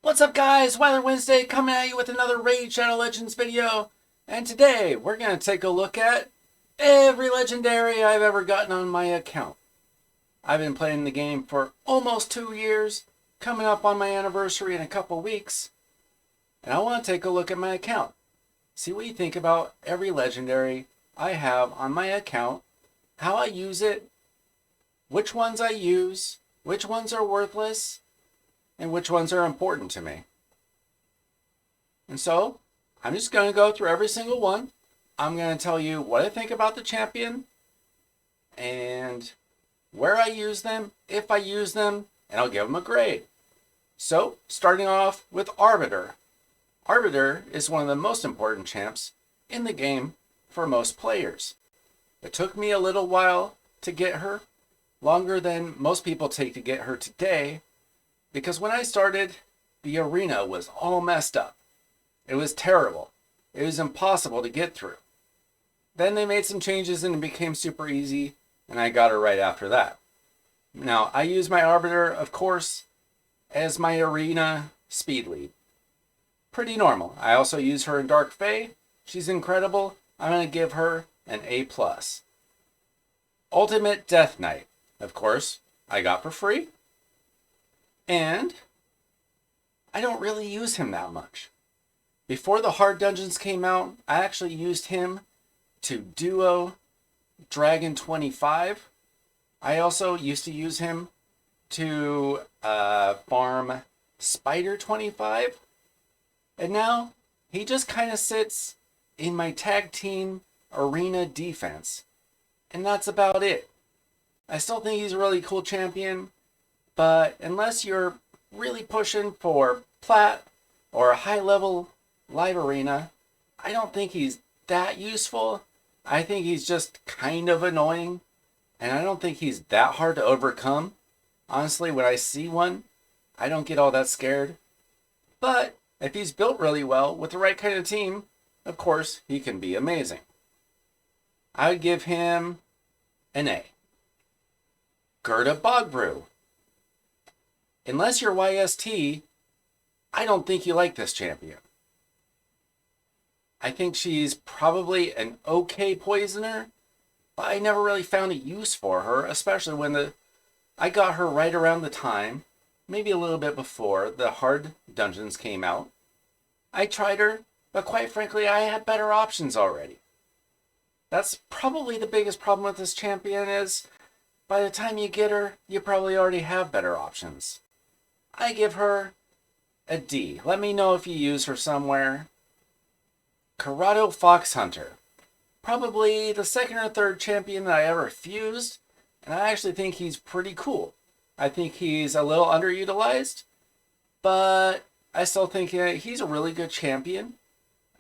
What's up guys, Weather Wednesday coming at you with another Raid Shadow Legends video. And today we're going to take a look at every legendary I've ever gotten on my account. I've been playing the game for almost 2 years, coming up on my anniversary in a couple weeks. And I want to take a look at my account. See what you think about every legendary I have on my account, how I use it, which ones I use, which ones are worthless, and which ones are important to me. And so, I'm just going to go through every single one. I'm going to tell you what I think about the champion, and where I use them, if I use them, and I'll give them a grade. So, starting off with Arbiter. Arbiter is one of the most important champs in the game for most players. It took me a little while to get her, longer than most people take to get her today, because when I started, the arena was all messed up. It was terrible. It was impossible to get through. Then they made some changes and it became super easy, and I got her right after that. Now, I use my Arbiter, of course, as my arena speed lead. Pretty normal. I also use her in Dark Fae. She's incredible. I'm going to give her an A+. Ultimate Death Knight, of course, I got for free. And I don't really use him that much. Before the hard dungeons came out, I actually used him to duo Dragon 25. I also used to use him to farm Spider 25. And now he just kind of sits in my tag team arena defense. And that's about it. I still think he's a really cool champion. But unless you're really pushing for plat or a high-level live arena, I don't think he's that useful. I think he's just kind of annoying, and I don't think he's that hard to overcome. Honestly, when I see one, I don't get all that scared. But if he's built really well with the right kind of team, of course, he can be amazing. I would give him an A. Gerda Bogbrew. Unless you're YST, I don't think you like this champion. I think she's probably an okay poisoner, but I never really found a use for her, especially when I got her right around the time, maybe a little bit before, the hard dungeons came out. I tried her, but quite frankly, I had better options already. That's probably the biggest problem with this champion is, by the time you get her, you probably already have better options. I give her a D. Let me know if you use her somewhere. Corrado Foxhunter. Probably the second or third champion that I ever fused, and I actually think he's pretty cool. I think he's a little underutilized, but I still think he's a really good champion,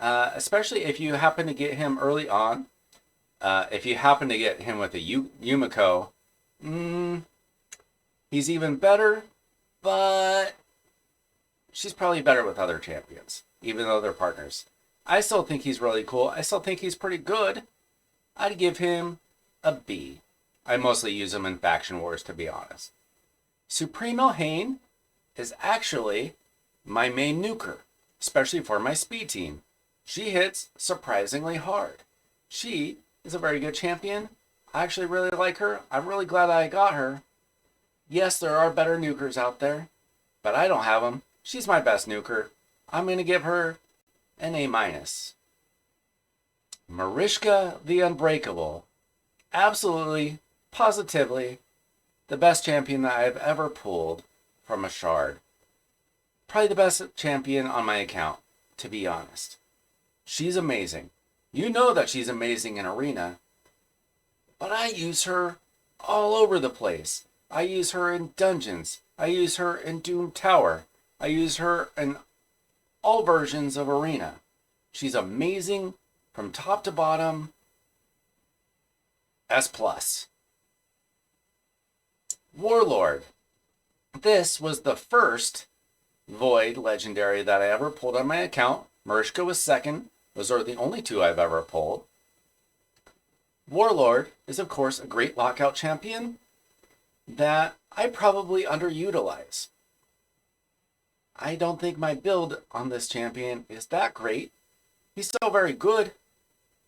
especially if you happen to get him early on. If you happen to get him with a Yumiko, he's even better. But she's probably better with other champions, even though they're partners. I still think he's really cool. I still think he's pretty good. I'd give him a B. I mostly use him in Faction Wars, to be honest. Supremo Hain is actually my main nuker, especially for my speed team. She hits surprisingly hard. She is a very good champion. I actually really like her. I'm really glad I got her. Yes, there are better nukers out there, but I don't have them. She's my best nuker. I'm going to give her an A-. Mariska the Unbreakable. Absolutely, positively, the best champion that I've ever pulled from a shard. Probably the best champion on my account, to be honest. She's amazing. You know that she's amazing in Arena, but I use her all over the place. I use her in dungeons. I use her in Doom Tower. I use her in all versions of Arena. She's amazing from top to bottom. S+. Warlord. This was the first Void legendary that I ever pulled on my account. Mariska was second. Those are the only two I've ever pulled. Warlord is, of course, a great lockout champion that I probably underutilize. I don't think my build on this champion is that great. He's still very good.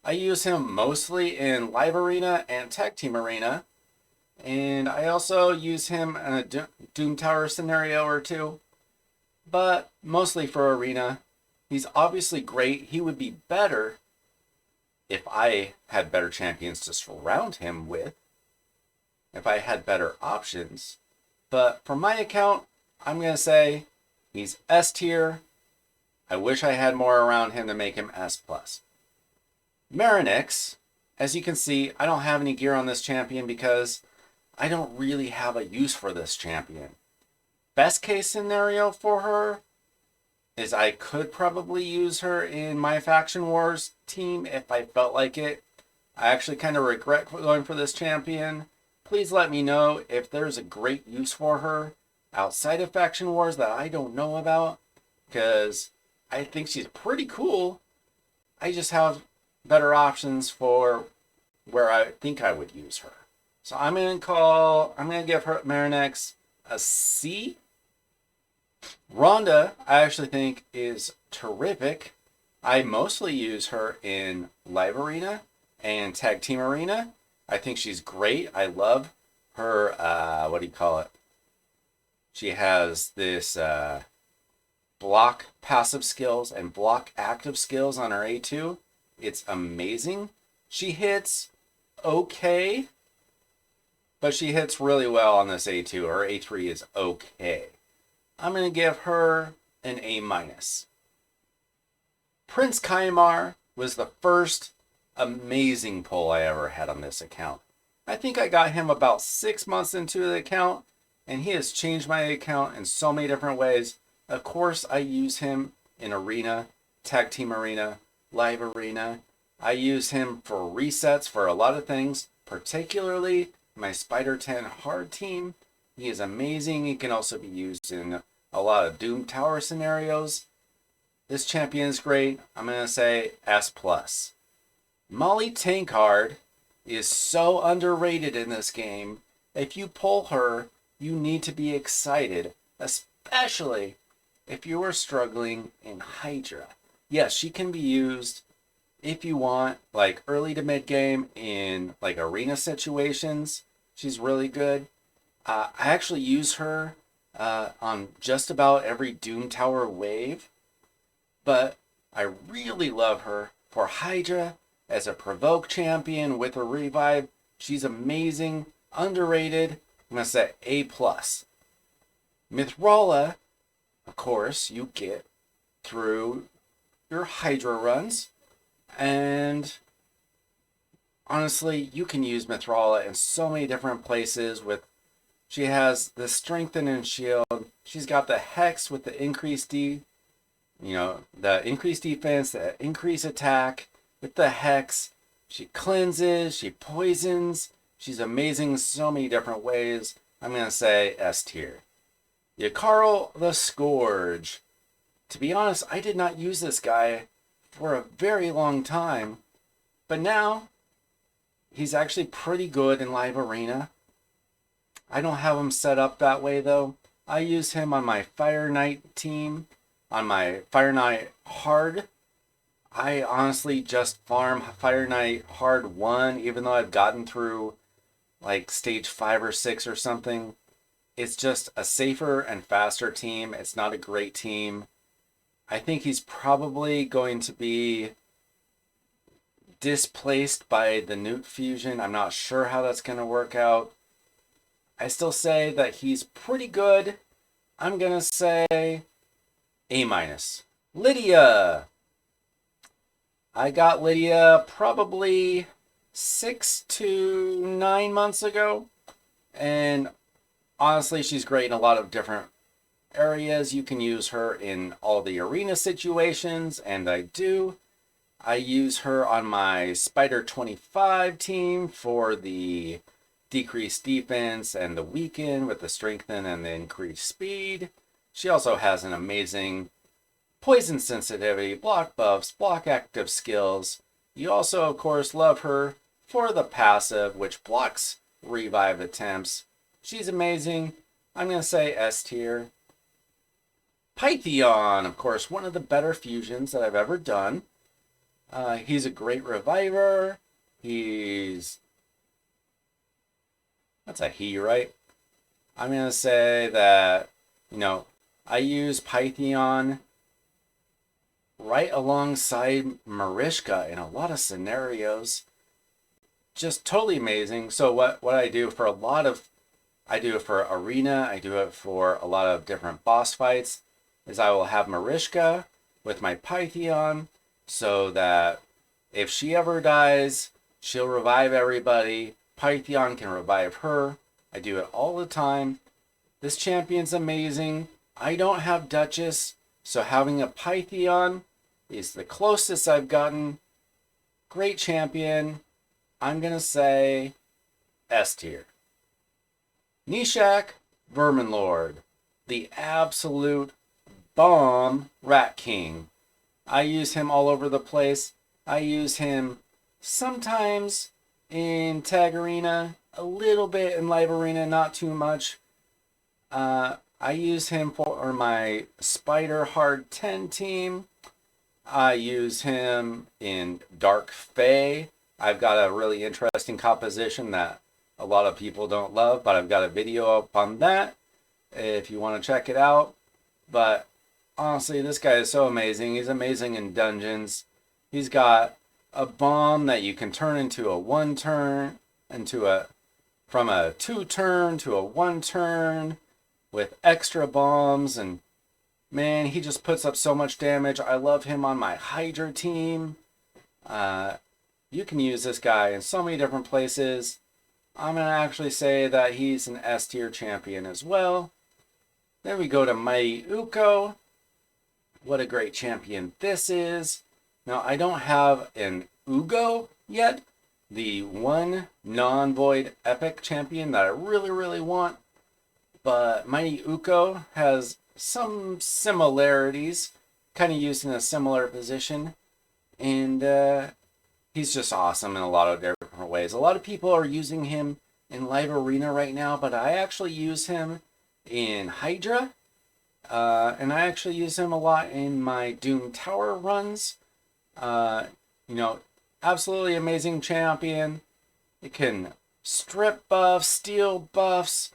I use him mostly in Live Arena and Tag Team Arena. And I also use him in a Doom Tower scenario or two. But mostly for Arena. He's obviously great. He would be better if I had better champions to surround him with. If I had better options. But for my account, I'm going to say he's S tier. I wish I had more around him to make him S+. Marinix, as you can see, I don't have any gear on this champion because I don't really have a use for this champion. Best case scenario for her is I could probably use her in my Faction Wars team if I felt like it. I actually kind of regret going for this champion. Please let me know if there's a great use for her outside of Faction Wars that I don't know about, because I think she's pretty cool. I just have better options for where I think I would use her. So I'm going to give her Marinix a C. Rhonda, I actually think is terrific. I mostly use her in Live Arena and Tag Team Arena. I think she's great. I love her, what do you call it? She has this block passive skills and block active skills on her A2. It's amazing. She hits okay, but she hits really well on this A2. Her A3 is okay. I'm going to give her an A-. Prince Kaimar was the first amazing pull I ever had on this account. I think I got him about 6 months into the account, and he has changed my account in so many different ways. Of course, I use him in Arena, Tag Team Arena, Live Arena. I use him for resets for a lot of things, particularly my Spider 10 hard team. He is amazing. He can also be used in a lot of Doom Tower scenarios. This champion is great. I'm going to say S+. Molly Tankard is so underrated in this game. If you pull her, you need to be excited, especially if you are struggling in Hydra. Yes, she can be used if you want, like early to mid game in like arena situations. She's really good. I actually use her on just about every Doom Tower wave, but I really love her for Hydra as a provoke champion with a revive. She's amazing, underrated. I'm going to say A+. Mithrala, of course, you get through your Hydra runs, and honestly, you can use Mithrala in so many different places. She has the strengthen and shield. She's got the hex with the increased the increased defense, the increased attack with the hex. She cleanses, she poisons. She's amazing in so many different ways. I'm going to say S tier. Yakaro the Scourge. To be honest, I did not use this guy for a very long time, but now he's actually pretty good in Live Arena. I don't have him set up that way though. I use him on my Fire Knight team, on my Fire Knight hard. I honestly just farm Fire Knight hard 1, even though I've gotten through like stage 5 or 6 or something. It's just a safer and faster team. It's not a great team. I think he's probably going to be displaced by the Newt fusion. I'm not sure how that's going to work out. I still say that he's pretty good. I'm going to say A-. Lydia. I got Lydia probably 6 to 9 months ago. And honestly, she's great in a lot of different areas. You can use her in all the arena situations, and I do. I use her on my Spider 25 team for the decreased defense and the weaken with the strengthen and the increased speed. She also has an amazing poison sensitivity, block buffs, block active skills. You also, of course, love her for the passive, which blocks revive attempts. She's amazing. I'm going to say S tier. Pythion, of course, one of the better fusions that I've ever done. He's a great reviver. That's a he, right? I'm going to say that, I use Pythion right alongside Marishka in a lot of scenarios. Just totally amazing. So what I do for I do it for arena, I do it for a lot of different boss fights, is I will have Marishka with my Pythion so that if she ever dies, she'll revive everybody. Pythion can revive her. I do it all the time. This champion's amazing. I don't have Duchess, so having a Pythion is the closest I've gotten. Great champion. I'm going to say S tier. Nishak, Vermin Lord. The absolute bomb Rat King. I use him all over the place. I use him sometimes in Tag Arena, a little bit in Live Arena, not too much. I use him for my Spider Hard 10 team. I use him in Dark Fae. I've got a really interesting composition that a lot of people don't love, but I've got a video up on that if you want to check it out. But honestly, this guy is so amazing. He's amazing in dungeons. He's got a bomb that you can turn into a 1-turn, from a 2-turn to a 1-turn with extra bombs, and man, he just puts up so much damage. I love him on my Hydra team. You can use this guy in so many different places. I'm going to actually say that he's an S tier champion as well. Then we go to Mighty Uko. What a great champion this is. Now, I don't have an Ugo yet, the one non-void epic champion that I really, really want. But Mighty Uko has some similarities, kind of used in a similar position. And he's just awesome in a lot of different ways. A lot of people are using him in Live Arena right now, but I actually use him in Hydra. And I actually use him a lot in my Doom Tower runs. Absolutely amazing champion. It can strip buffs, steal buffs,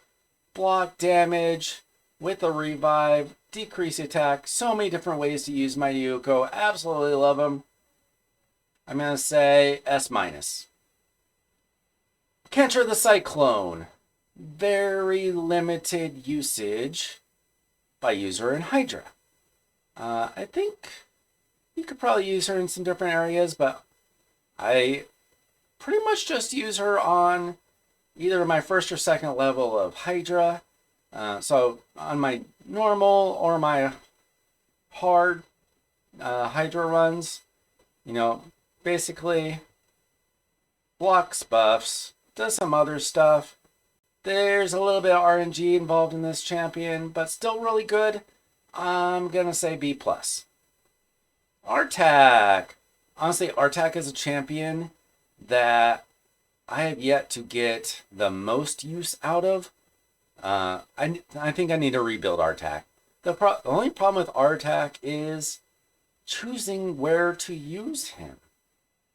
block damage with a revive, decrease attack. So many different ways to use Mighty Uko. Absolutely love him. I'm going to say S-. Kentra the Cyclone. Very limited usage by user in Hydra. I think you could probably use her in some different areas, but I pretty much just use her on either my first or second level of Hydra. So on my normal or my hard Hydra runs, basically blocks buffs, does some other stuff. There's a little bit of RNG involved in this champion, but still really good. I'm going to say B+. Artak. Honestly, Artak is a champion that I have yet to get the most use out of. I think I need to rebuild Artak. The only problem with Artak is choosing where to use him.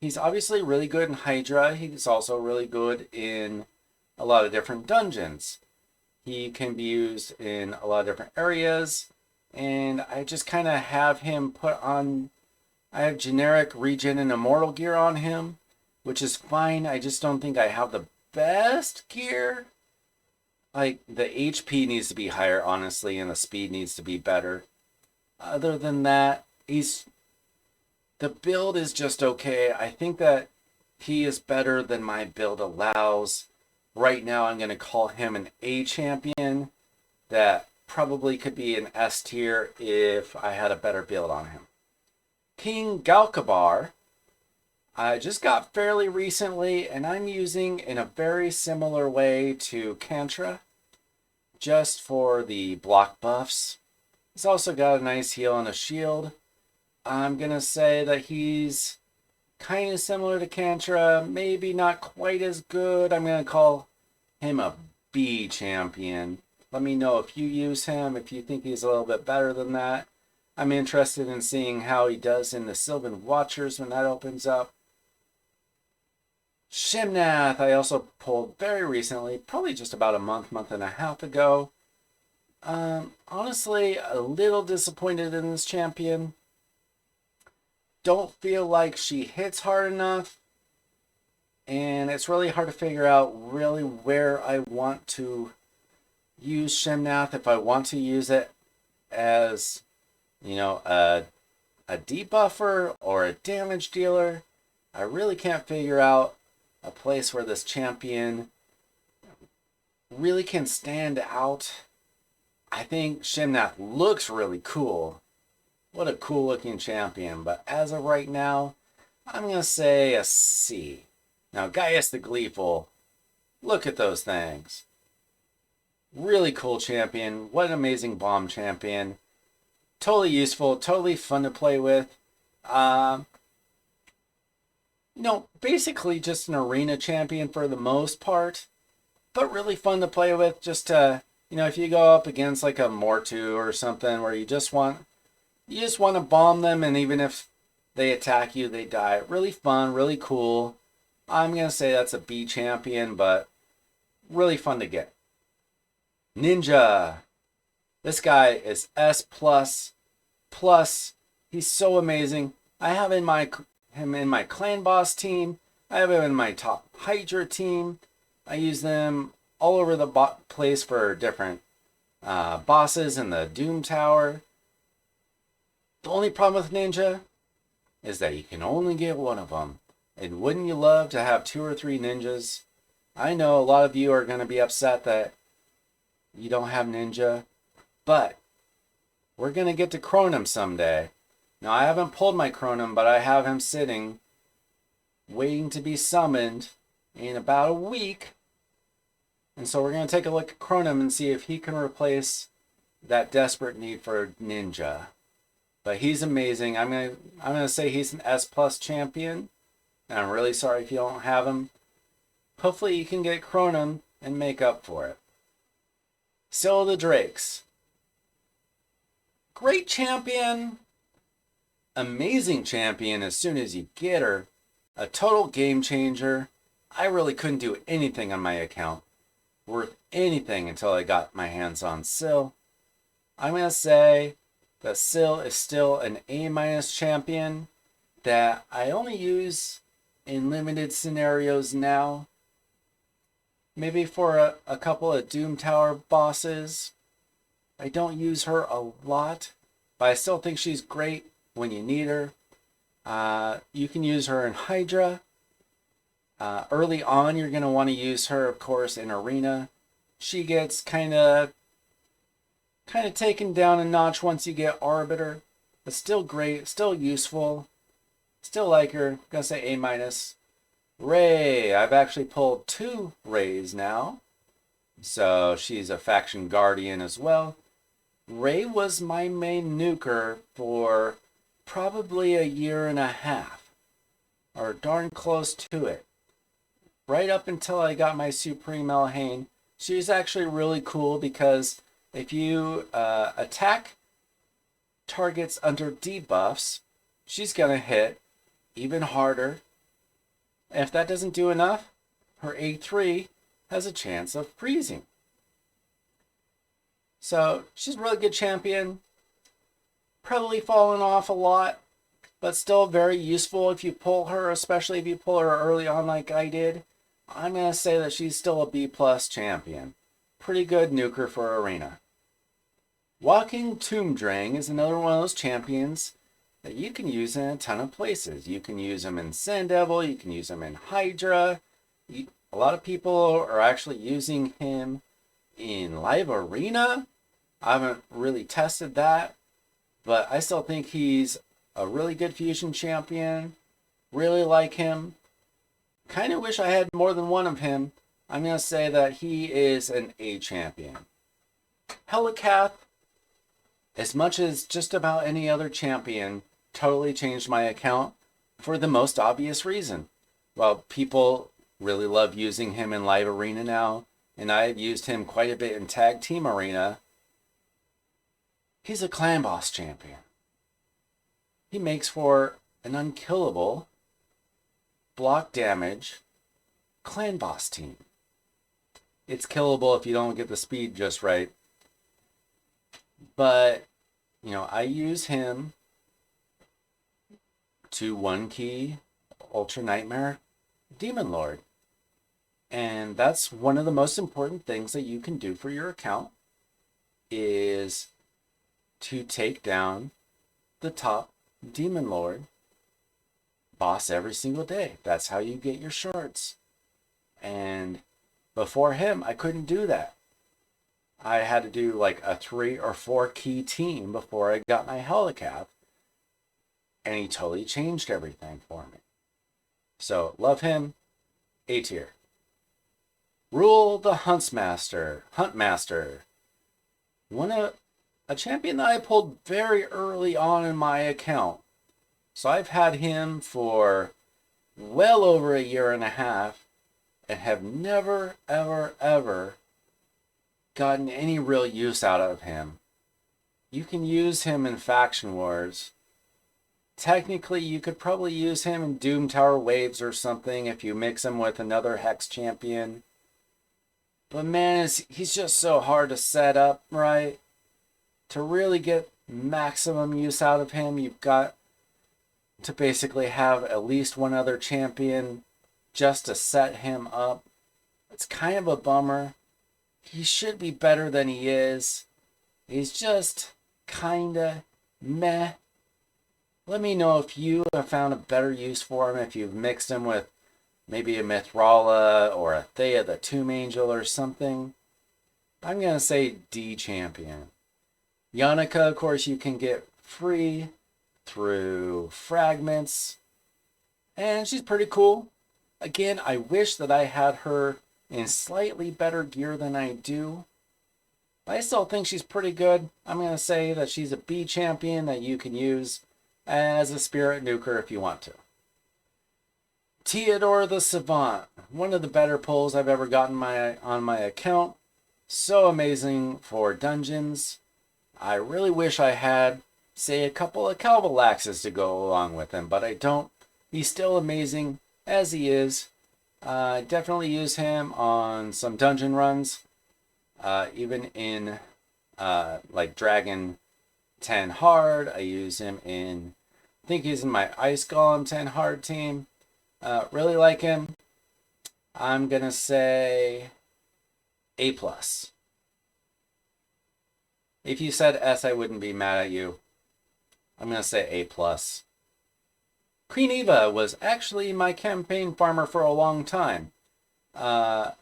He's obviously really good in Hydra. He's also really good in a lot of different dungeons. He can be used in a lot of different areas. And I just kind of have him put on... I have generic regen and immortal gear on him, which is fine. I just don't think I have the best gear. Like, the HP needs to be higher, honestly, and the speed needs to be better. Other than that, the build is just okay. I think that he is better than my build allows. Right now, I'm going to call him an A champion that probably could be an S tier if I had a better build on him. King Galkabar, I just got fairly recently, and I'm using in a very similar way to Kantra, just for the block buffs. He's also got a nice heal and a shield. I'm going to say that he's kind of similar to Kantra, maybe not quite as good. I'm going to call him a B champion. Let me know if you use him, if you think he's a little bit better than that. I'm interested in seeing how he does in the Sylvan Watchers when that opens up. Shimnath, I also pulled very recently, probably just about a month and a half ago. Honestly, a little disappointed in this champion. Don't feel like she hits hard enough. And it's really hard to figure out really where I want to use Shimnath. If I want to use it as, a debuffer or a damage dealer. I really can't figure out a place where this champion really can stand out. I think Shimnath looks really cool. What a cool looking champion. But as of right now, I'm going to say a C. Now, Gaius the Gleeful, look at those things. Really cool champion. What an amazing bomb champion. Totally useful, totally fun to play with. Basically just an arena champion for the most part, but really fun to play with. Just to, if you go up against like a Mortu or something where you just want to bomb them, and even if they attack you, they die. Really fun, really cool. I'm going to say that's a B champion, but really fun to get. Ninja. This guy is S++. He's so amazing. I have him in my clan boss team. I have him in my top Hydra team. I use them all over the place for different bosses in the Doom Tower. The only problem with Ninja is that you can only get one of them. And wouldn't you love to have 2 or 3 ninjas? I know a lot of you are going to be upset that you don't have Ninja, but we're going to get to Chronum someday. Now, I haven't pulled my Chronum, but I have him sitting, waiting to be summoned in about a week. And so we're going to take a look at Chronum and see if he can replace that desperate need for Ninja. But he's amazing. I'm gonna say he's an S+ champion. And I'm really sorry if you don't have him. Hopefully you can get Chronum and make up for it. Still the Drakes. Great champion. Amazing champion as soon as you get her. A total game changer. I really couldn't do anything on my account worth anything until I got my hands on Syl. I'm going to say that Syl is still an A- champion that I only use in limited scenarios now. Maybe for a couple of Doom Tower bosses. I don't use her a lot, but I still think she's great when you need her. You can use her in Hydra. Early on, you're going to want to use her, of course, in Arena. She gets kind of taken down a notch once you get Arbiter, but still great, still useful. Still like her. I'm going to say A-. Rey. I've actually pulled 2 Reys now. So she's a faction guardian as well. Rey was my main nuker for probably a year and a half. Or darn close to it. Right up until I got my Supreme Elhain. She's actually really cool because if you attack targets under debuffs, she's going to hit even harder. And if that doesn't do enough, her A3 has a chance of freezing. So she's a really good champion. Probably fallen off a lot, but still very useful if you pull her, especially if you pull her early on like I did. I'm going to say that she's still a B+ champion. Pretty good nuker for Arena. Walking Tombdrang is another one of those champions that you can use in a ton of places. You can use them in Sand Devil, you can use them in Hydra. A lot of people are actually using him in Live Arena. I haven't really tested that, but I still think he's a really good fusion champion. Really like him. Kind of wish I had more than one of him. I'm going to say that he is an A champion. Helicath, as much as just about any other champion, totally changed my account for the most obvious reason. Well, people really love using him in Live Arena now. and I've used him quite a bit in Tag Team Arena. He's a clan boss champion. He makes for an unkillable block damage clan boss team. It's killable if you don't get the speed just right. But, I use him to one key Ultra Nightmare Demon Lord. And that's one of the most important things that you can do for your account is to take down the top Demon Lord boss every single day. That's how you get your shards. And before him, I couldn't do that. I had to do like a 3 or 4 key team before I got my Helicap. And he totally changed everything for me. So, love him. A tier. Rule the Huntmaster. A champion that I pulled very early on in my account. So I've had him for well over a year and a half and have never, ever, ever gotten any real use out of him. You can use him in Faction Wars. Technically, you could probably use him in Doom Tower Waves or something if you mix him with another Hex champion. But man, he's just so hard to set up, right? To really get maximum use out of him, you've got to basically have at least one other champion just to set him up. It's kind of a bummer. He should be better than he is. He's just kinda meh. Let me know if you have found a better use for him, if you've mixed him with maybe a Mithrala or a Thea the Tomb Angel or something. I'm going to say D champion. Yannicka, of course, you can get free through fragments. And she's pretty cool. Again, I wish that I had her in slightly better gear than I do. But I still think she's pretty good. I'm going to say that she's a B champion that you can use as a Spirit Nuker if you want to. Theodore the Savant. One of the better pulls I've ever gotten on my account. So amazing for dungeons. I really wish I had, say, a couple of Calvalaxes to go along with him, but I don't. He's still amazing as he is. Definitely use him on some dungeon runs. Even in like Dragon 10 Hard. I use him in, I think he's in my Ice Golem 10 Hard team. Really like him. I'm going to say A+. If you said S, I wouldn't be mad at you. I'm going to say A+. Queen Eva was actually my campaign farmer for a long time. Yeah,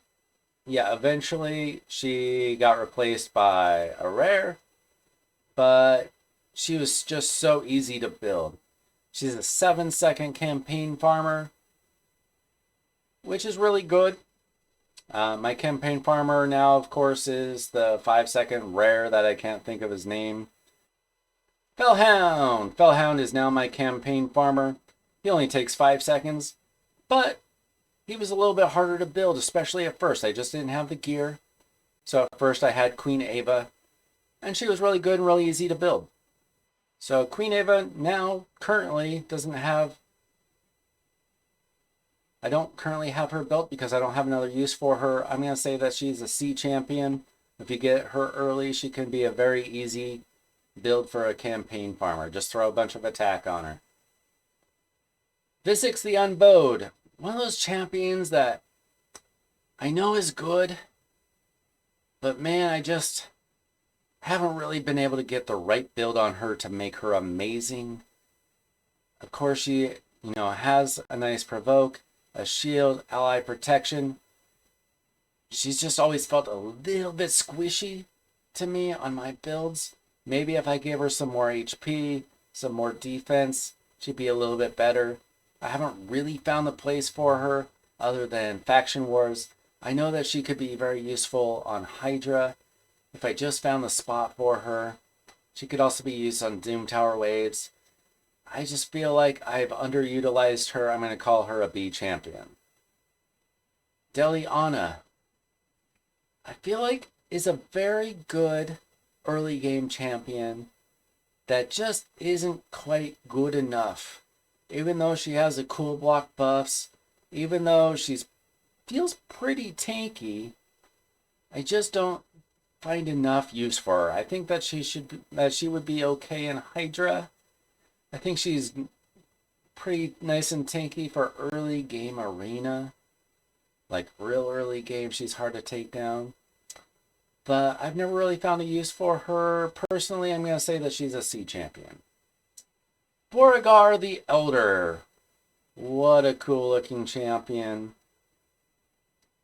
eventually she got replaced by a rare, but she was just so easy to build. She's a 7-second campaign farmer, which is really good. My campaign farmer now, of course, is the 5-second rare that I can't think of his name. Fellhound! Fellhound is now my campaign farmer. He only takes 5 seconds, but he was a little bit harder to build, especially at first. I just didn't have the gear. So at first I had Queen Eva, and she was really good and really easy to build. So Queen Eva now currently doesn't have... I don't currently have her built because I don't have another use for her. I'm going to say that she's a C champion. If you get her early, she can be a very easy build for a campaign farmer. Just throw a bunch of attack on her. Visix the Unbowed. One of those champions that I know is good, but man, I just haven't really been able to get the right build on her to make her amazing. Of course, she, has a nice provoke, a shield, ally protection. She's just always felt a little bit squishy to me on my builds. Maybe if I gave her some more HP, some more defense, she'd be a little bit better. I haven't really found the place for her other than Faction Wars. I know that she could be very useful on Hydra if I just found the spot for her. She could also be used on Doom Tower Waves. I just feel like I've underutilized her. I'm going to call her a B champion. Deliana. I feel like is a very good early game champion that just isn't quite good enough. Even though she has the cool block buffs, even though she's feels pretty tanky, I just don't find enough use for her. I think that she would be okay in Hydra. I think she's pretty nice and tanky for early game arena. Like real early game, she's hard to take down. But I've never really found a use for her. Personally, I'm going to say that she's a C champion. Beauregard the Elder. What a cool looking champion.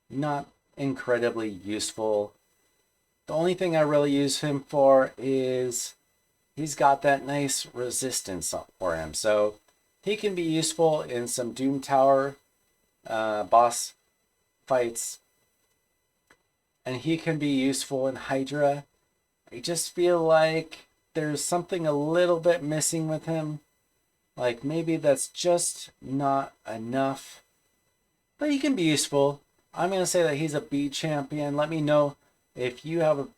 Not incredibly useful. The only thing I really use him for is he's got that nice resistance for him. So he can be useful in some Doom Tower boss fights. And he can be useful in Hydra. I just feel like there's something a little bit missing with him. Like maybe that's just not enough. But he can be useful. I'm going to say that he's a B champion. Let me know if you have a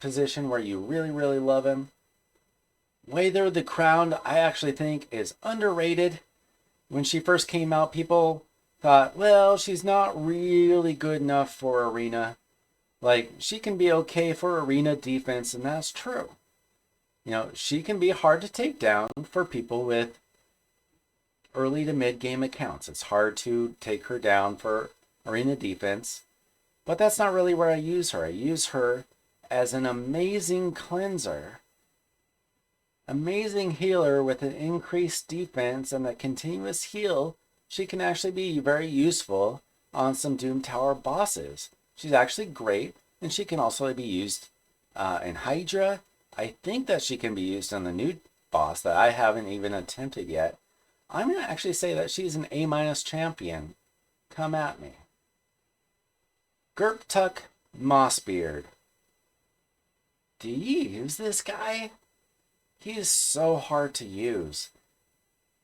position where you really, really love him. Wither the Crowned, I actually think is underrated. When she first came out, people thought, well, she's not really good enough for arena. Like, she can be okay for arena defense, and that's true. You know, she can be hard to take down for people with early to mid game accounts. It's hard to take her down for arena defense, but that's not really where I use her. I use her as an amazing cleanser, amazing healer with an increased defense and a continuous heal. She can actually be very useful on some Doom Tower bosses. She's actually great, and she can also be used in Hydra. I think that she can be used on the new boss that I haven't even attempted yet. I'm going to actually say that she's an A- champion. Come at me. Gerptuck Mossbeard. Do you use this guy? He is so hard to use.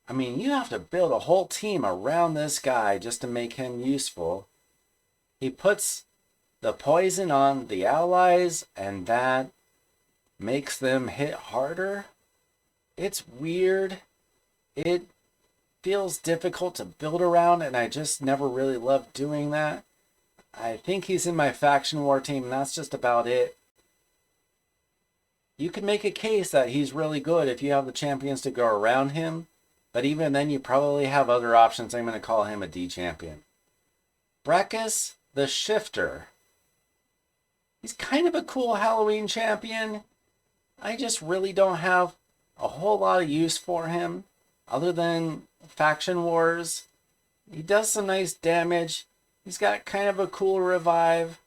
I mean, you have to build a whole team around this guy just to make him useful. He puts the poison on the allies, and that makes them hit harder. It's weird. It feels difficult to build around, and I just never really loved doing that. I think he's in my faction war team, and that's just about it. You can make a case that he's really good if you have the champions to go around him, but even then you probably have other options. I'm going to call him a D champion. Breckus the Shifter. He's kind of a cool Halloween champion. I just really don't have a whole lot of use for him other than faction wars. He does some nice damage. He's got kind of a cool revive,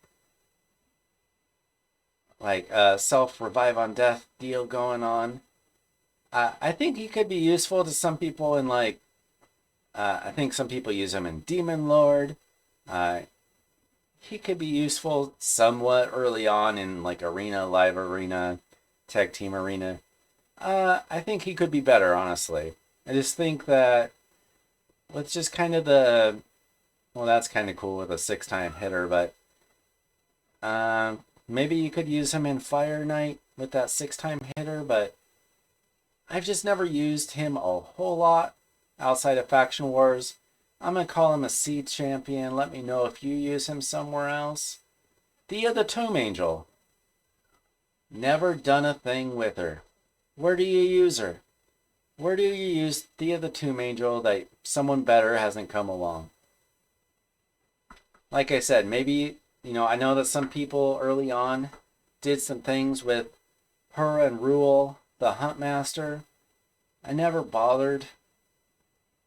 like a self-revive on death deal going on. I think he could be useful to some people in like, I think some people use him in Demon Lord. He could be useful somewhat early on in like arena, live arena, tag team arena. I think he could be better, honestly. I just think that with just kind of well, that's kind of cool with a 6-time hitter, but maybe you could use him in Fire Knight with that 6-time hitter, but I've just never used him a whole lot outside of Faction Wars. I'm going to call him a C champion. Let me know if you use him somewhere else. Thea the Tomb Angel. Never done a thing with her. Where do you use her? Where do you use Thea the Tomb Angel that someone better hasn't come along? Like I said, maybe, I know that some people early on did some things with her and Rule, the Huntmaster. I never bothered.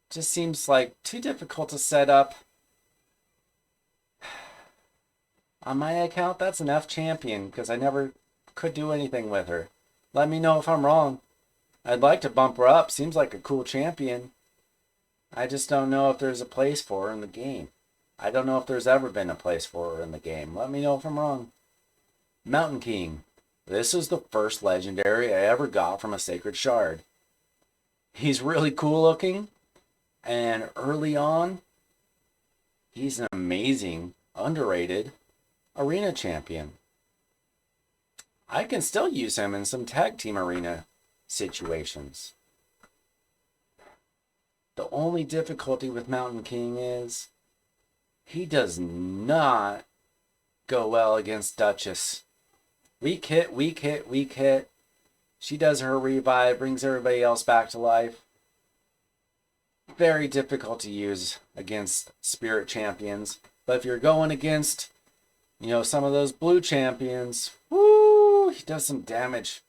Just seems like too difficult to set up. On my account, that's an F champion because I never could do anything with her. Let me know if I'm wrong. I'd like to bump her up. Seems like a cool champion. I just don't know if there's a place for her in the game. I don't know if there's ever been a place for her in the game. Let me know if I'm wrong. Mountain King. This is the first legendary I ever got from a Sacred Shard. He's really cool looking. And early on, he's an amazing, underrated arena champion. I can still use him in some tag team arena situations. The only difficulty with Mountain King is he does not go well against Duchess. Weak hit, weak hit, weak hit. She does her revive, brings everybody else back to life. Very difficult to use against spirit champions. But if you're going against, some of those blue champions, woo, he does some damage.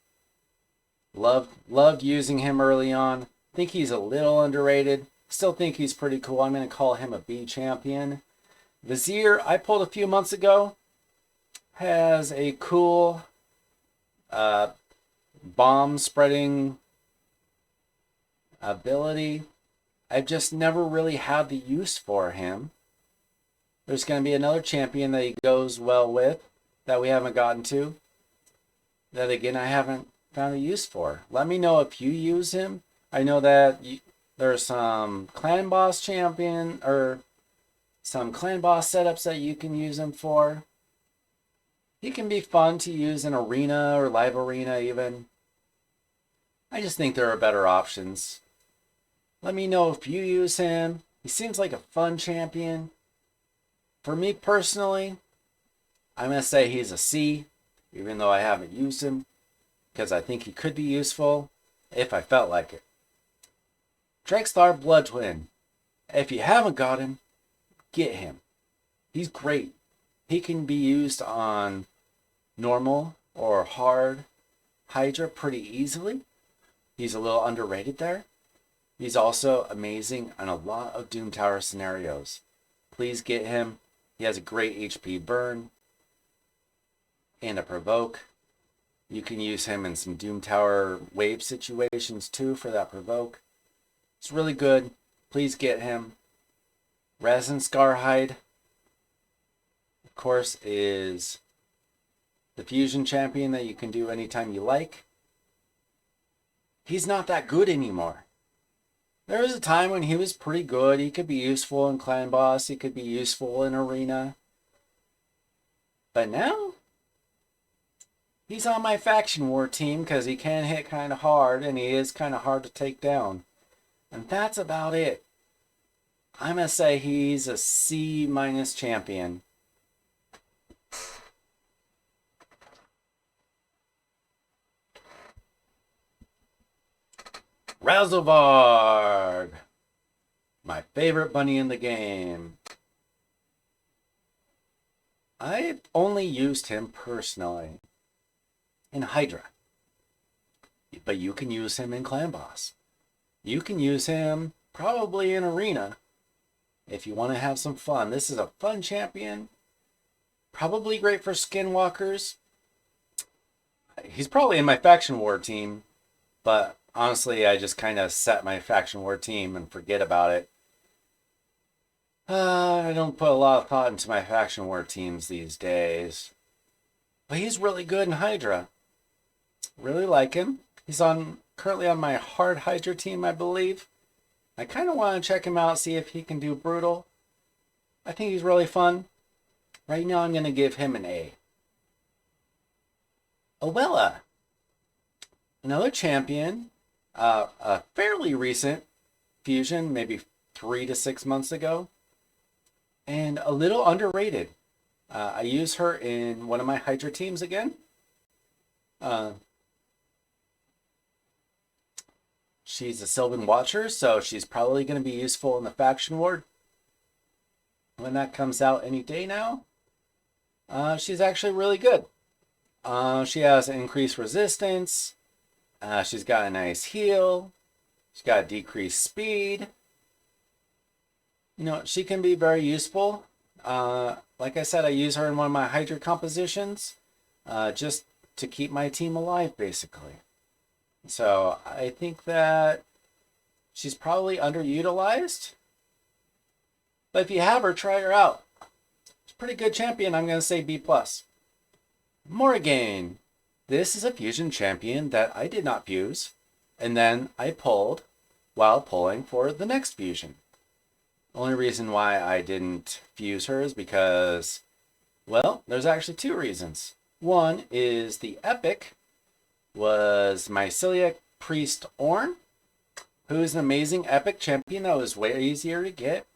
Loved using him early on. Think he's a little underrated. Still think he's pretty cool. I'm going to call him a B champion. Vizier, I pulled a few months ago, has a cool bomb spreading ability. I've just never really had the use for him. There's going to be another champion that he goes well with that we haven't gotten to. That again, I haven't found a use for. Let me know if you use him. I know that there's some clan boss champion or some clan boss setups that you can use him for. He can be fun to use in arena or live arena even. I just think there are better options. Let me know if you use him. He seems like a fun champion. For me personally, I'm going to say he's a C, even though I haven't used him, because I think he could be useful if I felt like it. Drexthar Blood Twin. If you haven't got him, get him. He's great. He can be used on normal or hard Hydra pretty easily. He's a little underrated there. He's also amazing on a lot of Doom Tower scenarios. Please get him. He has a great HP burn and a provoke. You can use him in some Doom Tower wave situations too for that provoke. It's really good. Please get him. Resin Scarhide, of course, is the fusion champion that you can do anytime you like. He's not that good anymore. There was a time when he was pretty good. He could be useful in Clan Boss. He could be useful in Arena. But now, he's on my Faction War team because he can hit kind of hard and he is kind of hard to take down. And that's about it. I'm going to say he's a C- champion. Razelvarg, my favorite bunny in the game. I've only used him personally in Hydra, but you can use him in Clan Boss. You can use him probably in Arena if you want to have some fun. This is a fun champion, probably great for skinwalkers. He's probably in my Faction War team, but honestly, I just kind of set my Faction War team and forget about it. I don't put a lot of thought into my Faction War teams these days. But he's really good in Hydra. Really like him. He's currently on my hard Hydra team, I believe. I kind of want to check him out, see if he can do brutal. I think he's really fun. Right now, I'm going to give him an A. Owella. Another champion. A fairly recent fusion, maybe 3 to 6 months ago. And a little underrated. I use her in one of my Hydra teams again. She's a Sylvan Watcher, so she's probably going to be useful in the Faction War when that comes out any day now. She's actually really good. She has increased resistance. She's got a nice heal. She's got decreased speed. She can be very useful. Like I said, I use her in one of my Hydra compositions just to keep my team alive, basically. So I think that she's probably underutilized. But if you have her, try her out. She's a pretty good champion. I'm going to say B+. Morrigan. This is a fusion champion that I did not fuse. And then I pulled while pulling for the next fusion. Only reason why I didn't fuse her is because Well, there's actually two reasons. One is the epic was Mycelic Priest Ornn, who's an amazing epic champion that was way easier to get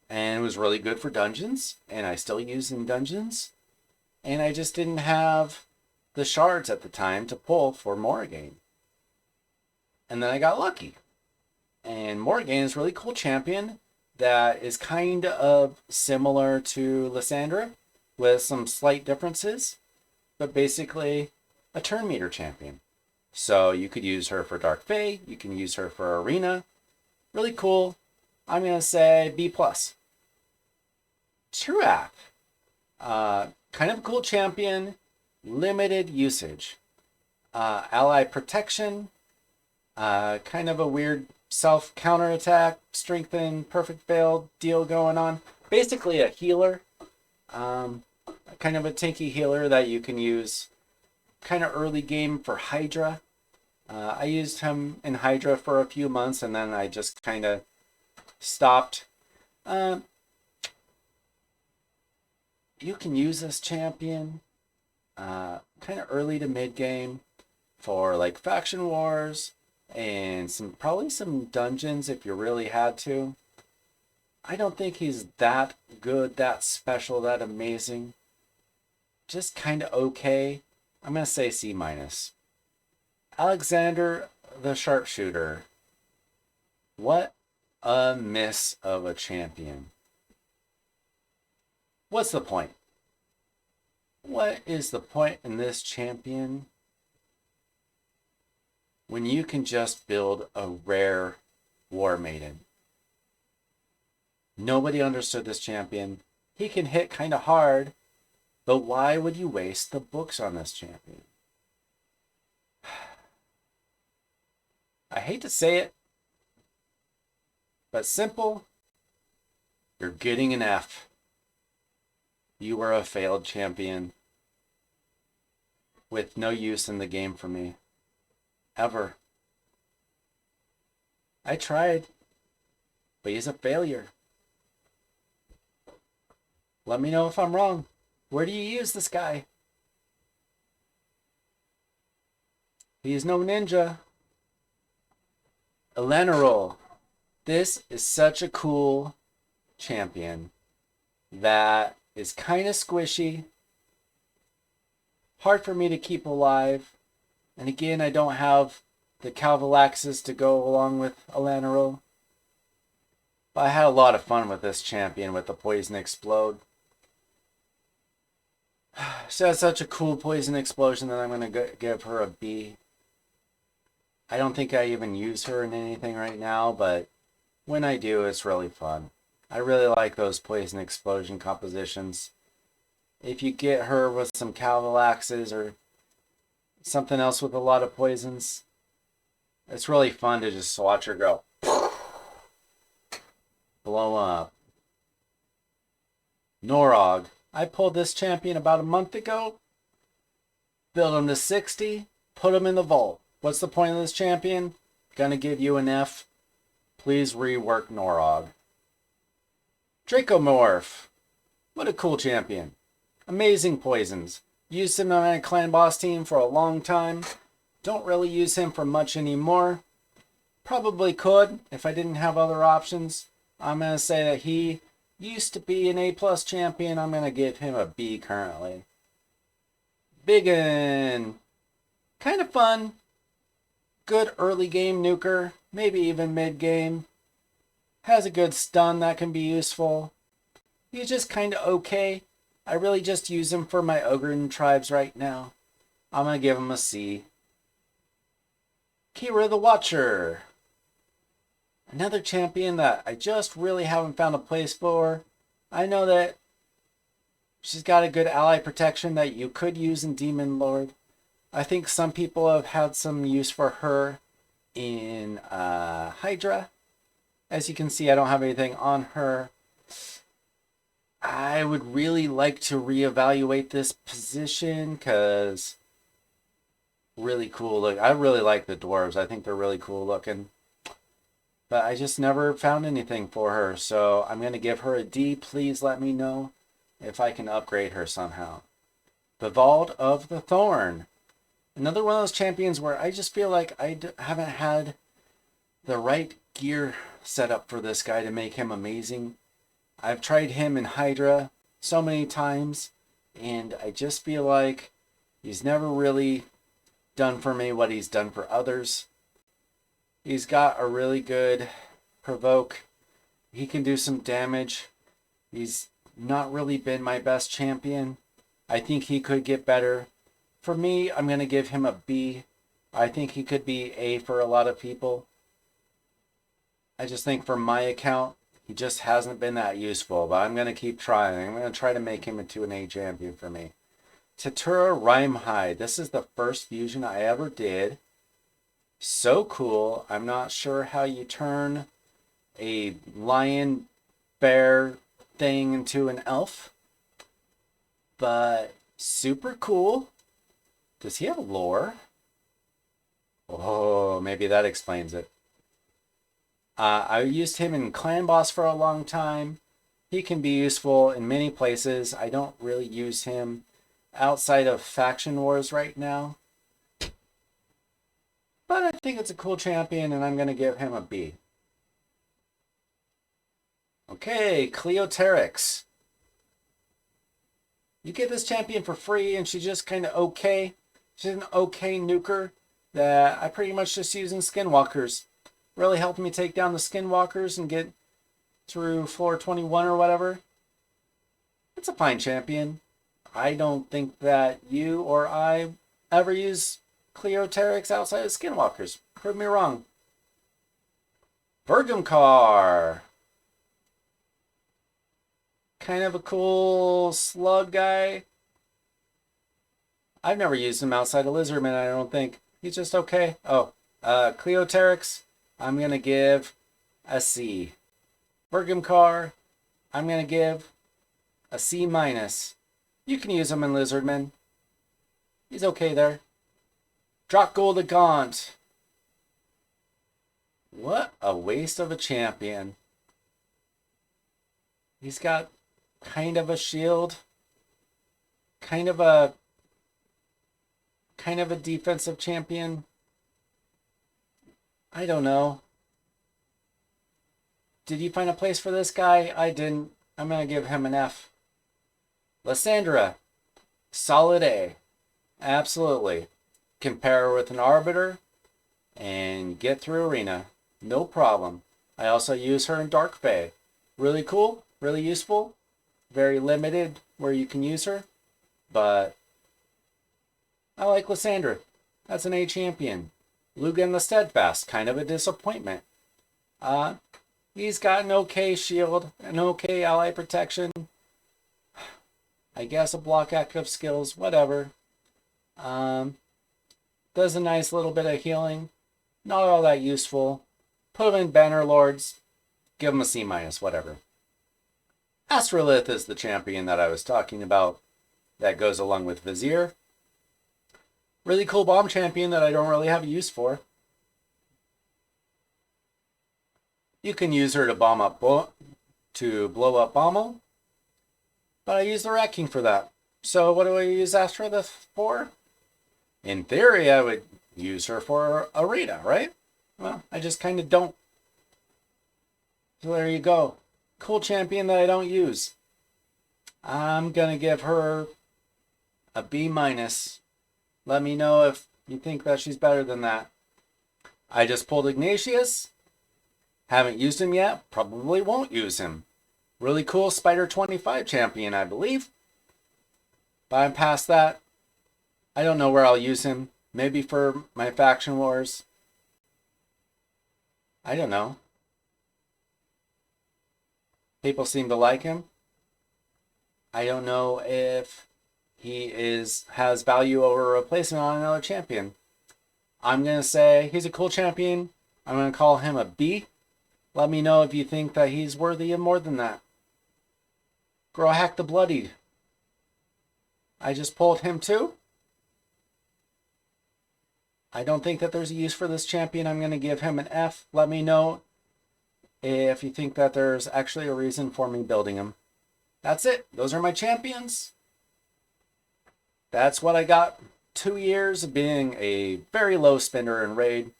and was really good for dungeons, and I still use in dungeons. And I just didn't have the shards at the time to pull for Morrigan. And then I got lucky. And Morrigan is a really cool champion that is kind of similar to Lysandra with some slight differences, but basically a turn meter champion. So you could use her for Dark Fae, you can use her for Arena. Really cool. I'm going to say B+. Truath. Kind of a cool champion, limited usage. Ally protection, kind of a weird self counterattack, strengthen, perfect veil deal going on. Basically a healer, kind of a tanky healer that you can use kind of early game for Hydra. I used him in Hydra for a few months and then I just kind of stopped. You can use this champion kind of early to mid game for like faction wars and probably some dungeons if you really had to. I don't think he's that good, that special, that amazing. Just kind of okay. I'm going to say C-. Alexander the Sharpshooter. What a miss of a champion. What's the point? What is the point in this champion when you can just build a rare War Maiden? Nobody understood this champion. He can hit kind of hard, but why would you waste the books on this champion? I hate to say it, but simple, you're getting an F. You were a failed champion with no use in the game for me. Ever. I tried, but he's a failure. Let me know if I'm wrong. Where do you use this guy? He's no ninja. Elenarol. This is such a cool champion that is kind of squishy, hard for me to keep alive, and again, I don't have the Calvalaxes to go along with Elenarol. But I had a lot of fun with this champion with the Poison Explode. She has such a cool Poison Explosion that I'm going to give her a B. I don't think I even use her in anything right now, but when I do, it's really fun. I really like those Poison Explosion compositions. If you get her with some Calvalaxes or something else with a lot of poisons, it's really fun to just watch her go. Blow up. Norog. I pulled this champion about a month ago. Built him to 60. Put him in the vault. What's the point of this champion? Gonna give you an F. Please rework Norog. Dracomorph. What a cool champion. Amazing poisons. Used him on my clan boss team for a long time. Don't really use him for much anymore. Probably could if I didn't have other options. I'm going to say that he used to be an A+ champion. I'm going to give him a B currently. Biggin. Kind of fun. Good early game nuker. Maybe even mid game. Has a good stun that can be useful. He's just kind of okay. I really just use him for my Ogryn tribes right now. I'm going to give him a C. Kira the Watcher. Another champion that I just really haven't found a place for. I know that she's got a good ally protection that you could use in Demon Lord. I think some people have had some use for her in Hydra. As you can see, I don't have anything on her. I would really like to reevaluate this position because really cool look. I really like the dwarves. I think they're really cool looking. But I just never found anything for her. So I'm going to give her a D. Please let me know if I can upgrade her somehow. Bevald of the Thorn. Another one of those champions where I just feel like I haven't had the right gear set up for this guy to make him amazing. I've tried him in Hydra so many times, and I just feel like he's never really done for me what he's done for others. He's got a really good provoke. He can do some damage. He's not really been my best champion. I think he could get better. For me, I'm going to give him a B. I think he could be A for a lot of people. I just think for my account, he just hasn't been that useful, but I'm going to keep trying. I'm going to try to make him into an A champion for me. Tatura Rhymehide. This is the first fusion I ever did. So cool. I'm not sure how you turn a lion bear thing into an elf, but super cool. Does he have lore? Oh, maybe that explains it. I used him in Clan Boss for a long time. He can be useful in many places. I don't really use him outside of Faction Wars right now. But I think it's a cool champion, and I'm going to give him a B. Okay, Cleoterix. You get this champion for free, and she's just kind of okay. She's an okay nuker that I pretty much just use in Skinwalkers. Really helped me take down the Skinwalkers and get through floor 21 or whatever. It's a fine champion. I don't think that you or I ever use Cleoterix outside of Skinwalkers. Prove me wrong. Vergamcar. Kind of a cool slug guy. I've never used him outside of Lizardman, I don't think. He's just okay. Oh, Cleoterix, I'm going to give a C. Vergamcar, I'm going to give a C minus. You can use him in Lizardman. He's okay there. Dracul the Gaunt. What a waste of a champion. He's got kind of a shield. Kind of a defensive champion. I don't know. Did you find a place for this guy? I didn't. I'm going to give him an F. Lysandra. Solid A. Absolutely. Compare her with an Arbiter and get through Arena. No problem. I also use her in Dark Fae. Really cool. Really useful. Very limited where you can use her. But I like Lysandra. That's an A champion. Lugan the Steadfast. Kind of a disappointment. He's got an okay shield. An okay ally protection. I guess a block active skills. Whatever. Does a nice little bit of healing. Not all that useful. Put him in Banner Lords. Give him a C minus. Whatever. Astrolith is the champion that I was talking about. That goes along with Vizier. Really cool bomb champion that I don't really have a use for. You can use her to blow up Bommel. But I use the Rat King for that. So what do I use Astrolith for? In theory, I would use her for Arena, right? Well, I just kind of don't. So there you go. Cool champion that I don't use. I'm going to give her a B minus. Let me know if you think that she's better than that. I just pulled Ignatius. Haven't used him yet. Probably won't use him. Really cool Spider 25 champion, I believe. But I'm past that. I don't know where I'll use him. Maybe for my Faction Wars. I don't know. People seem to like him. I don't know if he has value over a replacement on another champion. I'm going to say he's a cool champion. I'm going to call him a B. Let me know if you think that he's worthy of more than that. Grohack the Bloodied. I just pulled him too. I don't think that there's a use for this champion. I'm going to give him an F. Let me know if you think that there's actually a reason for me building him. That's it. Those are my champions. That's what I got. 2 years of being a very low spender in Raid.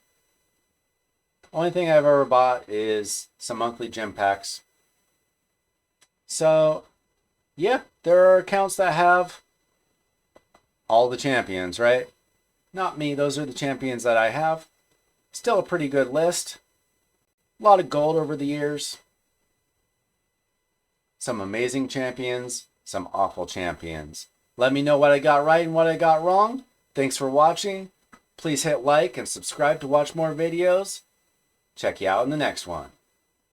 Only thing I've ever bought is some monthly gem packs. So, yeah, there are accounts that have all the champions, right? Not me. Those are the champions that I have. Still a pretty good list. A lot of gold over the years. Some amazing champions, some awful champions. Let me know what I got right and what I got wrong. Thanks for watching. Please hit like and subscribe to watch more videos. Check you out in the next one.